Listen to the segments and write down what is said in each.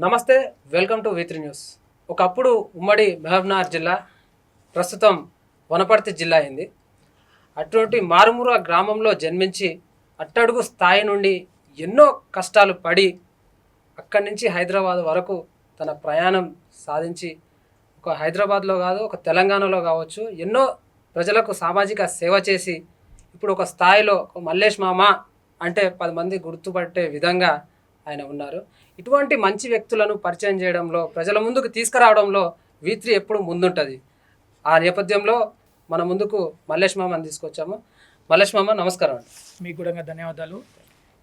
నమస్తే, welcome to వి3 news. ఒకప్పుడు ఉమ్మడి మహబూబ్నగర్ జిల్లా, ప్రస్తుతం వనపర్తి జిల్లా అయింది. అటువంటి మారుమూల గ్రామంలో జన్మించి అట్టడుగు స్థాయి నుండి ఎన్నో కష్టాలు పడి అక్కడి నుంచి హైదరాబాద్ వరకు తన ప్రయాణం సాధించి ఒక హైదరాబాద్లో కాదు, ఒక తెలంగాణలో కావచ్చు, ఎన్నో ప్రజలకు సామాజిక సేవ చేసి ఇప్పుడు ఒక స్థాయిలో ఒక మల్లేష్ మామ అంటే 10 మంది గుర్తుపట్టే విధంగా ఆయన ఉన్నారు. ఇటువంటి మంచి వ్యక్తులను పరిచయం చేయడంలో, ప్రజల ముందుకు తీసుకురావడంలో వి3 ఎప్పుడు ముందుంటుంది. ఆ నేపథ్యంలో మన ముందుకు మల్లేష్ మామని తీసుకొచ్చాము. మల్లేష్ మామ, నమస్కారం అండి. మీకు కూడా ధన్యవాదాలు.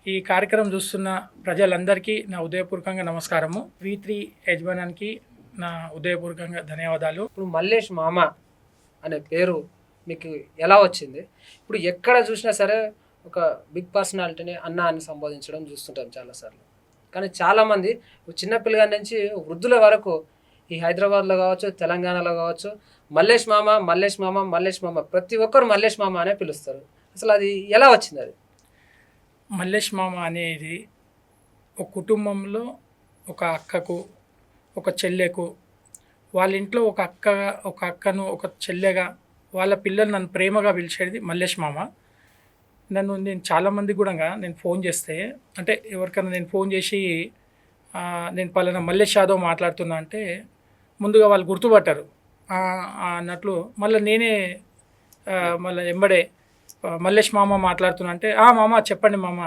ఈ కార్యక్రమం చూస్తున్న ప్రజలందరికీ నా ఉదయపూర్వకంగా నమస్కారము. వి3 యజమానానికి నా ఉదయపూర్వకంగా ధన్యవాదాలు. ఇప్పుడు మల్లేష్ మామ అనే పేరు మీకు ఎలా వచ్చింది? ఇప్పుడు ఎక్కడ చూసినా సరే ఒక బిగ్ పర్సనాలిటీని అన్న అని సంబోధించడం చూస్తుంటాం చాలాసార్లు. కానీ చాలామంది చిన్నపిల్లగాడి నుంచి వృద్ధుల వరకు ఈ హైదరాబాద్లో కావచ్చు, తెలంగాణలో కావచ్చు, మల్లేష్ మామ మల్లేష్ మామ మల్లేష్ మామ, ప్రతి ఒక్కరు మల్లేష్ మామ అనే పిలుస్తారు. అసలు అది ఎలా వచ్చింది? అది మల్లేష్ మామ అనేది ఒక కుటుంబంలో ఒక అక్కకు, ఒక చెల్లెకు, వాళ్ళ ఇంట్లో ఒక అక్కను, ఒక చెల్లెగా, వాళ్ళ పిల్లలు నన్ను ప్రేమగా పిలిచేది మల్లేష్ మామ. నేను చాలామంది కూడా నేను ఫోన్ చేస్తే, అంటే ఎవరికైనా నేను ఫోన్ చేసి నేను పలానా మల్లేష్ యాదవ్ మాట్లాడుతున్నా అంటే ముందుగా వాళ్ళు గుర్తుపట్టారు అన్నట్లు. మళ్ళీ నేనే మళ్ళీ ఎంబడే మల్లేష్ మామ మాట్లాడుతున్నా అంటే మామ చెప్పండి మామ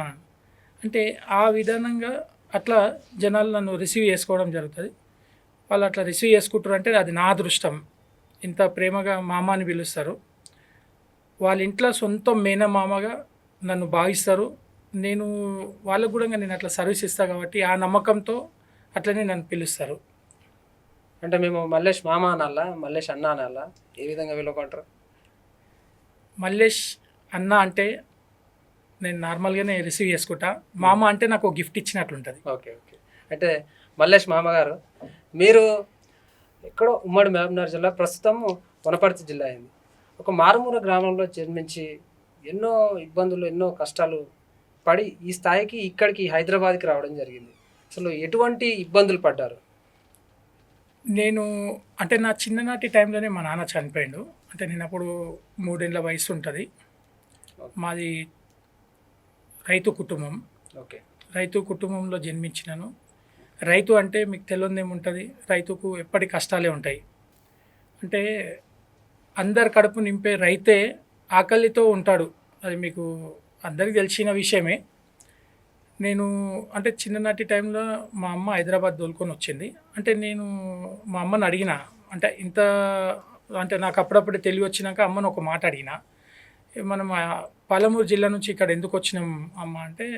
అంటే, ఆ విధానంగా అట్లా జనాలు నన్ను రిసీవ్ చేసుకోవడం జరుగుతుంది. వాళ్ళు అట్లా రిసీవ్ చేసుకుంటారు అంటే అది నా అదృష్టం. ఇంత ప్రేమగా మామ అని పిలుస్తారు. వాళ్ళ ఇంట్లో సొంత మేనమామగా నన్ను భావిస్తారు. నేను వాళ్ళకు కూడా నేను అట్లా సర్వీస్ ఇస్తాను కాబట్టి ఆ నమ్మకంతో అట్లనే నన్ను పిలుస్తారు. అంటే మేము మల్లేష్ మామ అనాలా, మల్లేష్ అన్న అనాలా, ఏ విధంగా పిలువకుంటారు? మల్లేష్ అన్న అంటే నేను నార్మల్గానే రిసీవ్ చేసుకుంటా. మామ అంటే నాకు ఒక గిఫ్ట్ ఇచ్చినట్లుంటుంది. ఓకే. అంటే మల్లేష్ మామగారు, మీరు ఎక్కడో ఉమ్మడి మహబూబ్నగర్ జిల్లా, ప్రస్తుతం వనపర్తి జిల్లా అయింది. ఒక మారుమూల గ్రామంలో జన్మించి ఎన్నో ఇబ్బందులు, ఎన్నో కష్టాలు పడి ఈ స్థాయికి, ఇక్కడికి హైదరాబాద్కి రావడం జరిగింది. అసలు ఎటువంటి ఇబ్బందులు పడ్డారు? నేను అంటే నా చిన్ననాటి టైంలోనే మా నాన్న చనిపోయాడు. అంటే నేను అప్పుడు 3 ఏళ్ల వయసు ఉంటుంది. మాది రైతు కుటుంబం. ఓకే. రైతు కుటుంబంలో జన్మించినాను. రైతు అంటే మీకు తెలియదు ఏముంటుంది, రైతుకు ఎప్పటి కష్టాలే ఉంటాయి. అంటే అందరు కడుపు నింపే రైతే ఆకలితో ఉంటాడు, అది మీకు అందరికీ తెలిసిన విషయమే. నేను అంటే చిన్ననాటి టైంలో మా అమ్మ హైదరాబాద్ దోలుకొని వచ్చింది. అంటే నేను మా అమ్మని అడిగిన, అంటే నాకు అప్పుడప్పుడు తెలివి వచ్చినాక అమ్మను ఒక మాట అడిగిన, మనం పాలమూరు జిల్లా నుంచి ఇక్కడ ఎందుకు వచ్చినాం అమ్మ అంటే,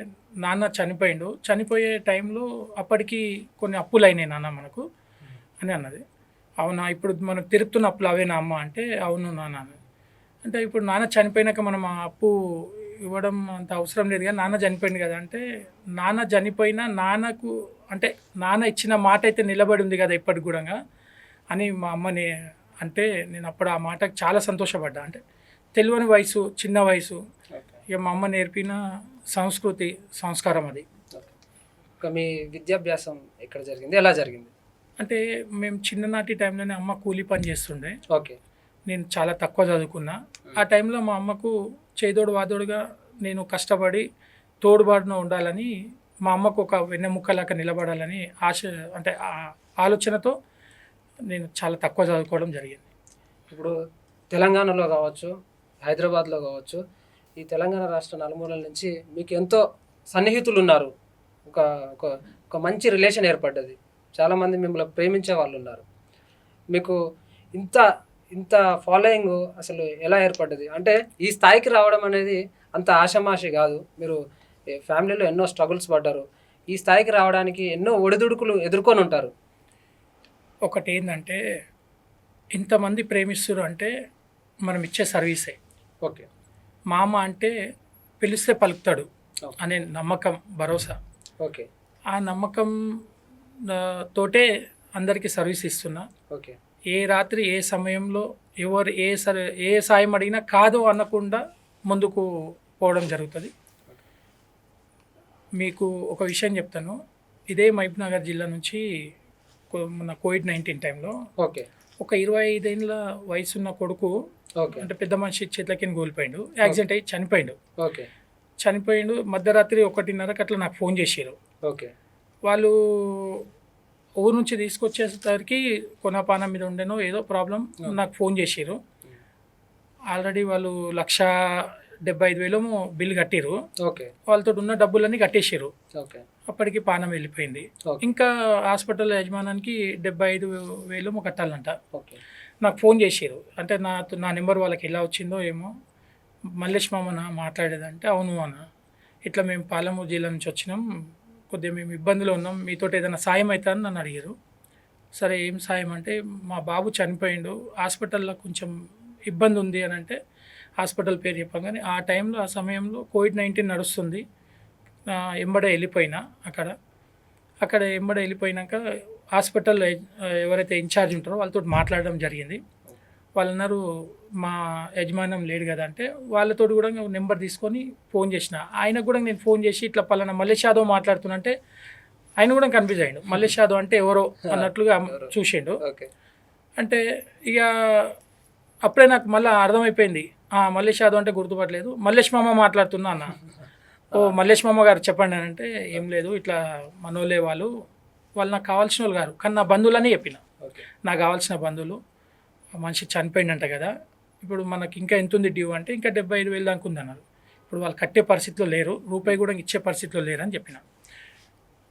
నాన్న చనిపోయిండు, చనిపోయే టైంలో అప్పటికి కొన్ని అప్పులు అయినాయి నాన్న మనకు అని అన్నది. అవునా, ఇప్పుడు మనకు తిరుపుతున్న అప్పులు అవేనా అమ్మ అంటే, అవును నాన్న. అంటే ఇప్పుడు నాన్న చనిపోయినాక మనం ఆ అప్పు ఇవ్వడం అంత అవసరం లేదు కదా, నాన్న చనిపోయింది కదా అంటే, నాన్న చనిపోయినా నాన్నకు అంటే నాన్న ఇచ్చిన మాట అయితే నిలబడి ఉంది కదా ఇప్పటికి కూడా అని మా అమ్మని అంటే, నేను అప్పుడు ఆ మాటకు చాలా సంతోషపడ్డా. అంటే తెలియని వయసు, చిన్న వయసు, ఇక మా అమ్మ నేర్పిన సంస్కృతి, సంస్కారం అది. మీ విద్యాభ్యాసం ఎక్కడ జరిగింది, ఎలా జరిగింది? అంటే మేము చిన్ననాటి టైంలోనే అమ్మ కూలీ పని చేస్తుండే. ఓకే. నేను చాలా తక్కువ చదువుకున్నా. ఆ టైంలో మా అమ్మకు చేదోడు వాదోడుగా నేను కష్టపడి తోడుబాటున ఉండాలని, మా అమ్మకు ఒక వెన్నెముక్కలాగా నిలబడాలని అంటే ఆలోచనతో నేను చాలా తక్కువ చదువుకోవడం జరిగింది. ఇప్పుడు తెలంగాణలో కావచ్చు, హైదరాబాద్లో కావచ్చు, ఈ తెలంగాణ రాష్ట్ర నలుమూలల నుంచి మీకు ఎంతో సన్నిహితులు ఉన్నారు. ఒక ఒక ఒక మంచి రిలేషన్ ఏర్పడ్డది. చాలామంది మిమ్మల్ని ప్రేమించే వాళ్ళు ఉన్నారు. మీకు ఇంత ఇంత ఫాలోయింగ్ అసలు ఎలా ఏర్పడ్డది? అంటే ఈ స్థాయికి రావడం అనేది అంత ఆషామాషి కాదు. మీరు ఫ్యామిలీలో ఎన్నో స్ట్రగుల్స్ పడ్డారు. ఈ స్థాయికి రావడానికి ఎన్నో ఒడిదుడుకులు ఎదుర్కొని ఉంటారు. ఒకటి ఏంటంటే, ఇంతమంది ప్రేమిస్తున్నారు అంటే మనం ఇచ్చే సర్వీసే. ఓకే. మామ అంటే పిలిస్తే పలుకుతాడు అనే నమ్మకం, భరోసా. ఓకే. ఆ నమ్మకం తోటే అందరికీ సర్వీస్ ఇస్తున్నా. ఓకే. ఏ రాత్రి ఏ సమయంలో ఎవరు ఏ సాయం అడిగినా కాదు అనకుండా ముందుకు పోవడం జరుగుతుంది. మీకు ఒక విషయం చెప్తాను. ఇదే మహబూబ్నగర్ జిల్లా నుంచి మన కోవిడ్-19 టైంలో ఓకే. ఒక 25 ఏళ్ళ వయసున్న కొడుకు ఓకే. అంటే పెద్ద మనిషి చేతులకిని కోల్పోయిండు, యాక్సిడెంట్ అయ్యి చనిపోయిండు. ఓకే. మధ్యరాత్రి 1:30కి అట్లా నాకు ఫోన్ చేసారు. ఓకే. వాళ్ళు ఊరు నుంచి తీసుకొచ్చేసరికి కొనపానం మీద ఉండేనో ఏదో ప్రాబ్లం నాకు ఫోన్ చేసారు. ఆల్రెడీ వాళ్ళు 1,75,000 బిల్లు కట్టిరు. ఓకే. వాళ్ళతో ఉన్న డబ్బులన్నీ కట్టేసారు. ఓకే. అప్పటికి పానం వెళ్ళిపోయింది. ఇంకా హాస్పిటల్ యజమానానికి 75,000 కట్టాలంట. ఓకే. నాకు ఫోన్ చేసారు. అంటే నా నెంబర్ వాళ్ళకి ఎలా వచ్చిందో ఏమో. మల్లేష్ మామనా మాట్లాడేదంటే అవును అన్న, ఇట్లా మేము పాలమూరు జిల్లా నుంచి వచ్చినాం, కొద్దిగా మేము ఇబ్బందిలో ఉన్నాం, మీతో ఏదైనా సాయం అవుతుందని నన్ను అడిగారు. సరే ఏం సాయం అంటే మా బాబు చనిపోయిండు, హాస్పిటల్లో కొంచెం ఇబ్బంది ఉంది అని అంటే హాస్పిటల్ పేరు చెప్పగానే ఆ టైంలో ఆ సమయంలో కోవిడ్-19 నడుస్తుంది. ఎంబడే వెళ్ళిపోయినా అక్కడ ఎంబడే వెళ్ళిపోయినాక హాస్పిటల్లో ఎవరైతే ఇన్ఛార్జ్ ఉంటారో వాళ్ళతో మాట్లాడడం జరిగింది. వాళ్ళు అన్నారు మా యజమానం లేడు కదా అంటే వాళ్ళతో కూడా నెంబర్ తీసుకొని ఫోన్ చేసిన. ఆయనకు కూడా నేను ఫోన్ చేసి ఇట్లా పలానా మల్లేష్ యాదవ్ మాట్లాడుతున్నా అంటే ఆయన కూడా కన్ఫ్యూజ్ అయ్యాడు. మల్లేష్ యాదవ్ అంటే ఎవరో అన్నట్లుగా చూసిండు. అంటే ఇక అప్పుడే నాకు మళ్ళీ అర్థమైపోయింది, మల్లేష్ యాదవ్ అంటే గుర్తుపట్టలేదు, మల్లేష్ మామ మాట్లాడుతున్నా అన్న. ఓ మల్లేష్ మామ గారు చెప్పండి అని అంటే ఏం లేదు ఇట్లా మనోలే వాళ్ళు నాకు కావాల్సిన వాళ్ళు గారు, కానీ నా బంధువులని చెప్పిన. నాకు కావాల్సిన బంధువులు, మనిషి చనిపోయిందంట కదా, ఇప్పుడు మనకి ఇంకా ఎంత ఉంది డ్యూ అంటే ఇంకా 75,000 దాకా ఉంది అన్నారు. ఇప్పుడు వాళ్ళు కట్టే పరిస్థితిలో లేరు, రూపాయి కూడా ఇచ్చే పరిస్థితిలో లేరు అని చెప్పిన.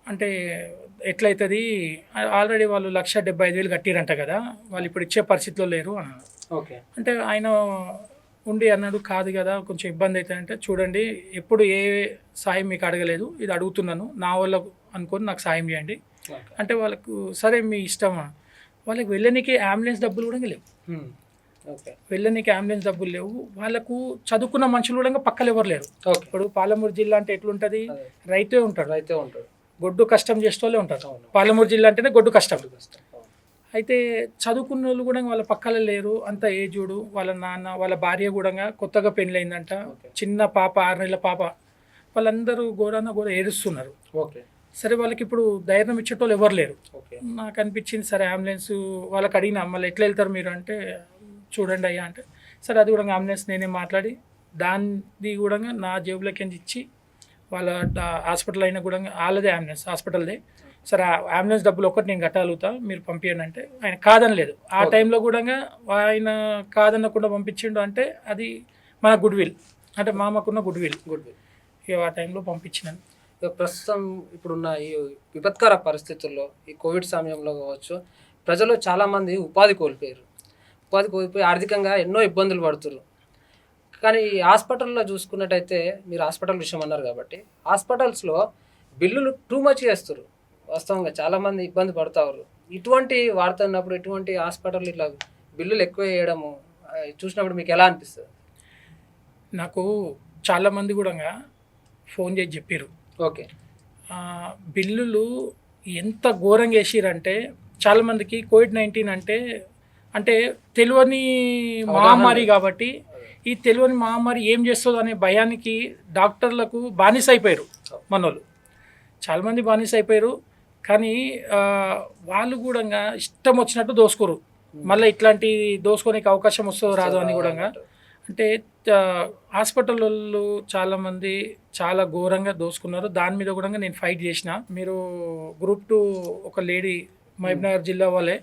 అంటే ఎట్లయితుంది, ఆల్రెడీ వాళ్ళు 1,75,000 కట్టిరంట కదా, వాళ్ళు ఇప్పుడు ఇచ్చే పరిస్థితిలో లేరు అన్నారు. ఓకే. అంటే ఆయన ఉండి అన్నాడు కాదు కదా కొంచెం ఇబ్బంది అవుతుందంటే చూడండి ఎప్పుడు ఏ సాయం మీకు అడగలేదు, ఇది అడుగుతున్నాను నా వల్ల అనుకొని నాకు సాయం చేయండి అంటే వాళ్ళకు సరే మీ ఇష్టమా. వాళ్ళకి వెళ్ళనీకి అంబులెన్స్ డబ్బులు కూడా లేవు. వెళ్ళనీకి అంబులెన్స్ డబ్బులు లేవు. వాళ్ళకు చదువుకున్న మనుషులు కూడా పక్కలు ఎవరు లేరు. ఇప్పుడు పాలమూరు జిల్లా అంటే ఎట్లుంటుంది, రైతే ఉంటాడు, గొడ్డు కష్టం చేసేవాళ్ళే ఉంటారు. పాలమూరు జిల్లా అంటేనే గొడ్డు కష్టం. అయితే చదువుకున్న వాళ్ళు కూడా వాళ్ళ పక్కల లేరు, అంత ఏజుడు, వాళ్ళ నాన్న వాళ్ళ భార్య కూడా కొత్తగా పెళ్ళయిందంట, చిన్న పాప 6 నెలల పాప, వాళ్ళందరూ ఘోర ఏడుస్తున్నారు. సరే వాళ్ళకి ఇప్పుడు ధైర్యం ఇచ్చేటోళ్ళు ఎవరు లేరు. నాకు అనిపించింది సరే అంబులెన్స్ వాళ్ళకి అడిగిన మళ్ళీ ఎట్లా వెళ్తారు మీరు అంటే చూడండి అయ్యా అంటే సరే అది కూడా అంబులెన్స్ నేనే మాట్లాడి దాన్ని కూడా నా జేబులోకి ఇచ్చి వాళ్ళ హాస్పిటల్ అయినా కూడా వాళ్ళదే అంబులెన్స్ హాస్పిటల్దే, సరే అంబులెన్స్ డబ్బులు ఒక్కటి నేను కట్టాలుగుతా మీరు పంపించండి అంటే ఆయన కాదనలేదు. ఆ టైంలో కూడా ఆయన కాదనకుండా పంపించిండు అంటే అది మన గుడ్ విల్, అంటే మామకున్న గుడ్ విల్ ఇక ఆ టైంలో పంపించినాను. ప్రస్తుతం ఇప్పుడున్న ఈ విపత్కర పరిస్థితుల్లో ఈ కోవిడ్ సమయంలో కావచ్చు ప్రజలు చాలామంది ఉపాధి కోల్పోయి ఆర్థికంగా ఎన్నో ఇబ్బందులు పడుతున్నారు. కానీ ఈ హాస్పిటల్లో చూసుకున్నట్టయితే మీరు హాస్పిటల్ విషయం అన్నారు కాబట్టి హాస్పిటల్స్లో బిల్లులు టూ మచ్ చేస్తారు. వాస్తవంగా చాలామంది ఇబ్బంది పడతారు. ఇటువంటి వాడుతున్నప్పుడు ఇటువంటి హాస్పిటల్ ఇట్లా బిల్లులు ఎక్కువ వేయడము చూసినప్పుడు మీకు ఎలా అనిపిస్తుంది? నాకు చాలామంది కూడా ఫోన్ చేసి చెప్పారు. ఓకే. బిల్లులు ఎంత ఘోరంగా వేసిరంటే చాలామందికి కోవిడ్-19 అంటే తెలియని మహమ్మారి కాబట్టి ఈ తెలియని మహమ్మారి ఏం చేస్తుందో అనే భయానికి డాక్టర్లకు బానిస అయిపోయారు. మనోళ్ళు చాలామంది బానిస అయిపోయారు. కానీ వాళ్ళు కూడా ఇష్టం వచ్చినట్టు దోసుకోరు. మళ్ళీ ఇట్లాంటి దోసుకోనికి అవకాశం వస్తుందో రాదో అని కూడా అంటే హాస్పిటల్ వాళ్ళు చాలామంది చాలా ఘోరంగా దోసుకున్నారు. దాని మీద కూడా నేను ఫైట్ చేసిన. మీరు గ్రూప్ 2 ఒక లేడీ మహబూబ్నగర్ జిల్లా వాళ్ళే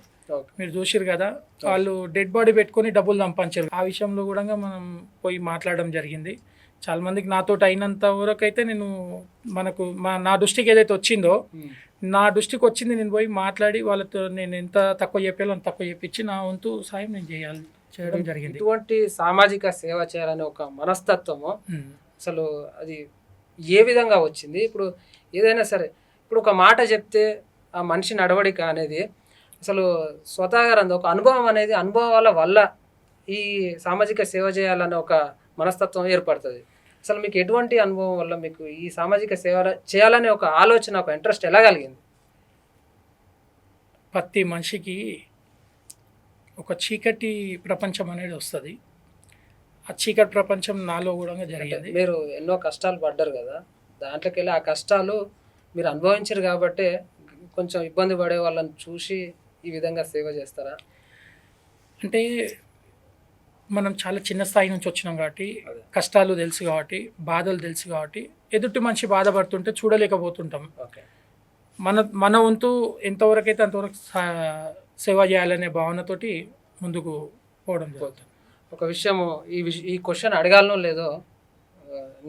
మీరు చూసిరు కదా, వాళ్ళు డెడ్ బాడీ పెట్టుకొని డబ్బులు సంపాదించారు. ఆ విషయంలో కూడా మనం పోయి మాట్లాడడం జరిగింది. చాలామందికి నాతో అయినంత వరకు అయితే నేను నా దృష్టికి ఏదైతే వచ్చిందో నా దృష్టికి వచ్చింది నేను పోయి మాట్లాడి వాళ్ళతో నేను ఎంత తక్కువ చెప్పాలో అంత తక్కువ చెప్పించి నా వంతు సాయం నేను చేయడం జరిగింది. ఇటువంటి సామాజిక సేవ చేయాలనే ఒక మనస్తత్వము అసలు అది ఏ విధంగా వచ్చింది? ఇప్పుడు ఏదైనా సరే ఇప్పుడు ఒక మాట చెప్తే ఆ మనిషి నడవడిక అనేది అసలు స్వతహాగా ఒక అనుభవం అనేది అనుభవాల వల్ల ఈ సామాజిక సేవ చేయాలనే ఒక మనస్తత్వం ఏర్పడుతుంది. అసలు మీకు ఎటువంటి అనుభవం వల్ల మీకు ఈ సామాజిక సేవ చేయాలనే ఒక ఆలోచన ఒక ఇంట్రెస్ట్ ఎలా కలిగింది? ప్రతి మనిషికి ఒక చీకటి ప్రపంచం అనేది వస్తుంది. ఆ చీకటి ప్రపంచం నాలో కూడా జరిగింది. మీరు ఎన్నో కష్టాలు పడ్డారు కదా, దాంట్లోకి వెళ్ళి ఆ కష్టాలు మీరు అనుభవించారు కాబట్టే కొంచెం ఇబ్బంది పడే వాళ్ళని చూసి ఈ విధంగా సేవ చేస్తారా? అంటే మనం చాలా చిన్న స్థాయి నుంచి వచ్చినాం కాబట్టి అదే. కష్టాలు తెలుసు కాబట్టి బాధలు తెలుసు కాబట్టి ఎదుటి మనిషి బాధపడుతుంటే చూడలేకపోతుంటాం. ఓకే. మన వంతు ఎంతవరకు అయితే అంతవరకు సేవ చేయాలనే భావనతోటి ముందుకు పోవడం జరుగుతుంది. ఒక విషయము ఈ క్వశ్చన్ అడగాలనో లేదో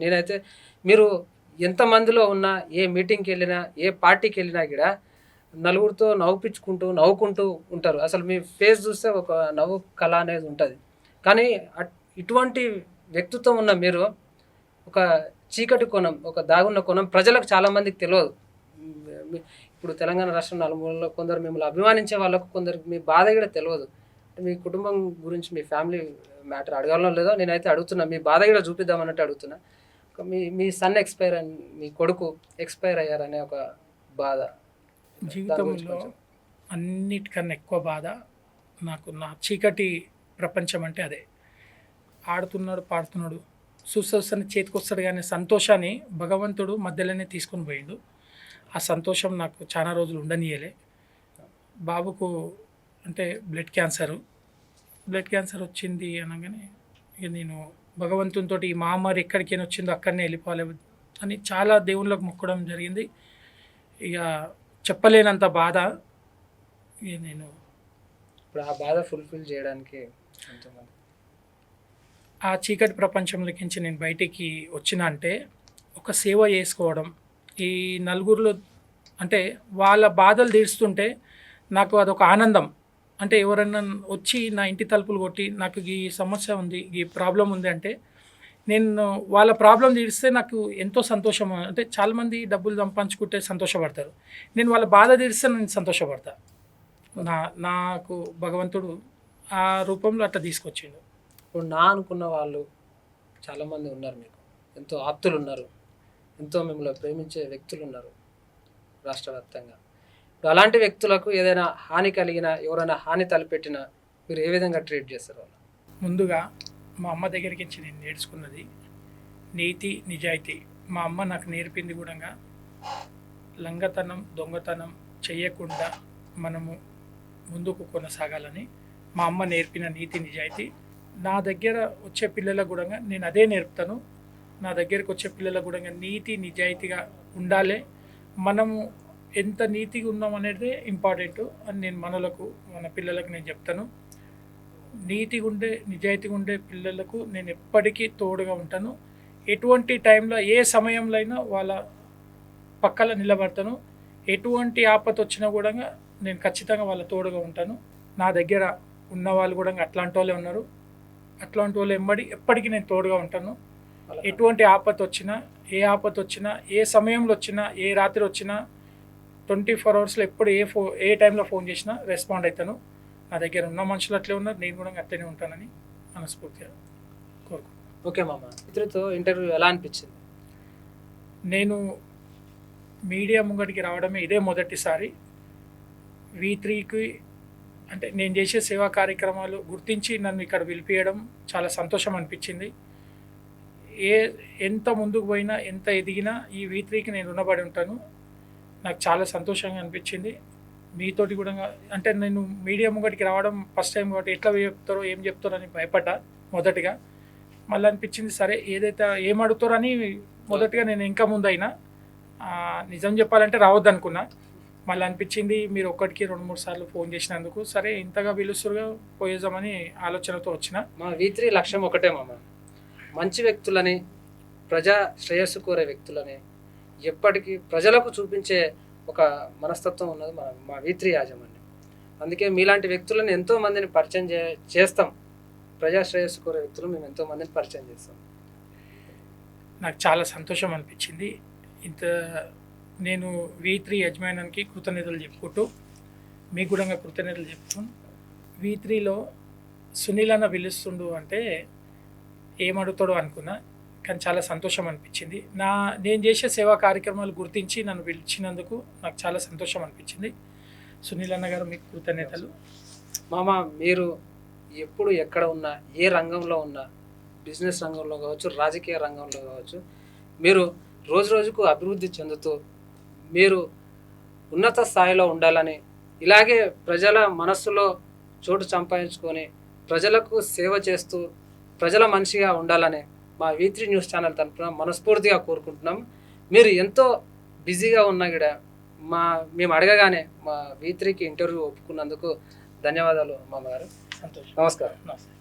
నేనైతే మీరు ఎంతమందిలో ఉన్నా, ఏ మీటింగ్కి వెళ్ళినా, ఏ పార్టీకి వెళ్ళినా కూడా నలుగురితో నవ్వుకుంటూ ఉంటారు. అసలు మీ ఫేస్ చూస్తే ఒక నవ్వు కళ అనేది ఉంటుంది. కానీ ఇటువంటి వ్యక్తిత్వం ఉన్న మీరు ఒక చీకటి కోణం, ఒక దాగున్న కోణం ప్రజలకు చాలామందికి తెలియదు. ఇప్పుడు తెలంగాణ రాష్ట్రం నలుమూలలో కొందరు మిమ్మల్ని అభిమానించే వాళ్ళకు, కొందరికి మీ బాధ కూడా తెలియదు. మీ కుటుంబం గురించి, మీ ఫ్యామిలీ మ్యాటర్ అడగాలనో లేదో నేనైతే అడుగుతున్నా. మీ బాధ కూడా చూపిద్దామన్నట్టు అడుగుతున్నా. మీ సన్ ఎక్స్పైర్ అని, మీ కొడుకు ఎక్స్పైర్ అయ్యారనే ఒక బాధ జీవితంలో అన్నిటికన్నా ఎక్కువ బాధ నాకు నా చీకటి ప్రపంచం అంటే అదే. ఆడుతున్నాడు, పాడుతున్నాడు, చూస్తూనే చేతికి వస్తాడు కానీ సంతోషాన్ని భగవంతుడు మధ్యలోనే తీసుకొని పోయిండు. ఆ సంతోషం నాకు చాలా రోజులు ఉండనీయలే. బాబుకు అంటే బ్లడ్ క్యాన్సర్ వచ్చింది అనగానే ఇక నేను భగవంతునితో ఈ మహమ్మారి ఎక్కడికైనా వచ్చిందో అక్కడనే వెళ్ళిపోవాలి అని చాలా దేవుళ్ళకు మొక్కడం జరిగింది. ఇక చెప్పలేనంత బాధ. ఇక నేను ఇప్పుడు ఆ బాధ ఫుల్ఫిల్ చేయడానికి ఎంతమంది ఆ చీకటి ప్రపంచంలోకించి నేను బయటికి వచ్చిన అంటే ఒక సేవ చేసుకోవడం, ఈ నలుగురిలో అంటే వాళ్ళ బాధలు తీరుస్తుంటే నాకు అదొక ఆనందం. అంటే ఎవరైనా వచ్చి నా ఇంటి తలుపులు కొట్టి నాకు ఈ సమస్య ఉంది, ఈ ప్రాబ్లం ఉంది అంటే నేను వాళ్ళ ప్రాబ్లం తీరిస్తే నాకు ఎంతో సంతోషం. అంటే చాలామంది డబ్బులు సంపాదించుకుంటే సంతోషపడతారు, నేను వాళ్ళ బాధ తీరిస్తే నేను సంతోషపడతా. నాకు భగవంతుడు ఆ రూపంలో అట్లా తీసుకొచ్చిండు. ఇప్పుడు నా అనుకున్న వాళ్ళు చాలామంది ఉన్నారు, మీకు ఎంతో ఆప్తులు ఉన్నారు, ఎంతో మిమ్మల్ని ప్రేమించే వ్యక్తులు ఉన్నారు రాష్ట్ర వ్యాప్తంగా. ఇప్పుడు అలాంటి వ్యక్తులకు ఏదైనా హాని కలిగినా, ఎవరైనా హాని తలపెట్టినా మీరు ఏ విధంగా ట్రీట్ చేస్తారు వాళ్ళు? ముందుగా మా అమ్మ దగ్గరికి నుంచి నేను నేర్చుకున్నది నీతి, నిజాయితీ. మా అమ్మ నాకు నేర్పింది కూడా లంగతనం, దొంగతనం చేయకుండా మనము ముందుకు కొనసాగాలని మా అమ్మ నేర్పిన నీతి, నిజాయితీ. నా దగ్గర వచ్చే పిల్లలకు కూడా నేను అదే నేర్పుతాను. నా దగ్గరకు వచ్చే పిల్లలకు కూడా నీతి, నిజాయితీగా ఉండాలి. మనము ఎంత నీతిగా ఉన్నాం అనేది ఇంపార్టెంట్ అని నేను మన పిల్లలకు నేను చెప్తాను. నీతిగా ఉండే, నిజాయితీగా ఉండే పిల్లలకు నేను ఎప్పటికీ తోడుగా ఉంటాను. ఎటువంటి టైంలో, ఏ సమయంలో అయినా వాళ్ళ పక్కన నిలబడతాను. ఎటువంటి ఆపద వచ్చినా కూడా నేను ఖచ్చితంగా వాళ్ళ తోడుగా ఉంటాను. నా దగ్గర ఉన్న వాళ్ళు కూడా అట్లాంటి వాళ్ళే ఉన్నారు. అట్లాంటి వాళ్ళు ఎప్పటికీ నేను తోడుగా ఉంటాను. ఎటువంటి ఆపద వచ్చినా, ఏ సమయంలో వచ్చినా, ఏ రాత్రి వచ్చినా 24 అవర్స్లో ఎప్పుడు ఏ టైంలో ఫోన్ చేసినా రెస్పాండ్ అవుతాను. నా దగ్గర ఉన్న మనుషులు అట్లే ఉన్నారు, నేను కూడా అట్లనే ఉంటానని మనస్ఫూర్తిగా కోరుకుంటున్నాను. ఓకే మామ, ఇతరుతో ఇంటర్వ్యూ ఎలా అనిపించింది? నేను మీడియా ముంగటికి రావడమే ఇదే మొదటిసారి. V3కి అంటే నేను చేసే సేవా కార్యక్రమాలు గుర్తించి నన్ను ఇక్కడ పిలిపియడం చాలా సంతోషం అనిపించింది. ఎంత ముందుకు పోయినా, ఎంత ఎదిగినా ఈ V3కి నేను రుణపడి ఉంటాను. నాకు చాలా సంతోషంగా అనిపించింది. మీతోటి కూడా అంటే నేను మీడియా ముంగటికి రావడం ఫస్ట్ టైం కాబట్టి ఎట్లా చెప్తారో ఏం చెప్తారో అని భయపడ్డా మొదటిగా. మళ్ళీ అనిపించింది సరే ఏదైతే ఏం అడుగుతారో అని మొదటిగా నేను ఇంకా ముందైనా నిజం చెప్పాలంటే రావద్దు అనుకున్నా. మళ్ళీ అనిపించింది మీరు ఒక్కటికి 2-3 సార్లు ఫోన్ చేసినందుకు సరే ఇంతగా పిలుస్తురుగా పోయేద్దామని ఆలోచనతో వచ్చిన. మా V3 లక్ష్యం ఒకటే మామ, మంచి వ్యక్తులని, ప్రజా శ్రేయస్సు కోరే వ్యక్తులని ఎప్పటికీ ప్రజలకు చూపించే ఒక మనస్తత్వం ఉన్నది మా V3 యాజమాన్యం. అందుకే మీలాంటి వ్యక్తులను ఎంతోమందిని పరిచయం చేస్తాం. ప్రజా శ్రేయస్సు కోరే వ్యక్తులు మేము ఎంతోమందిని పరిచయం చేస్తాం. నాకు చాలా సంతోషం అనిపించింది. నేను V3 యజమానానికి కృతజ్ఞతలు చెప్పుకుంటూ మీకు కూడా కృతజ్ఞతలు చెప్తాను. V3లో సునీల్ అన్న పిలుస్తుండు అంటే ఏమడుగుతాడో అనుకున్నా, కానీ చాలా సంతోషం అనిపించింది. నేను చేసే సేవా కార్యక్రమాలు గుర్తించి నన్ను పిలిచినందుకు నాకు చాలా సంతోషం అనిపించింది. సునీల్ అన్న గారు మీకు కృతజ్ఞతలు. మామ, మీరు ఎప్పుడు ఎక్కడ ఉన్నా, ఏ రంగంలో ఉన్నా, బిజినెస్ రంగంలో కావచ్చు, రాజకీయ రంగంలో కావచ్చు, మీరు రోజు రోజుకు అభివృద్ధి చెందుతూ మీరు ఉన్నత స్థాయిలో ఉండాలని, ఇలాగే ప్రజల మనస్సులో చోటు సంపాదించుకొని ప్రజలకు సేవ చేస్తూ ప్రజల మనిషిగా ఉండాలని మా V3 న్యూస్ ఛానల్ తరఫున మనస్ఫూర్తిగా కోరుకుంటున్నాం. మీరు ఎంతో బిజీగా ఉన్నా కూడా మేము అడగగానే మా V3కి ఇంటర్వ్యూ ఒప్పుకున్నందుకు ధన్యవాదాలు మామగారు. సంతోషం. నమస్కారం. నమస్తే.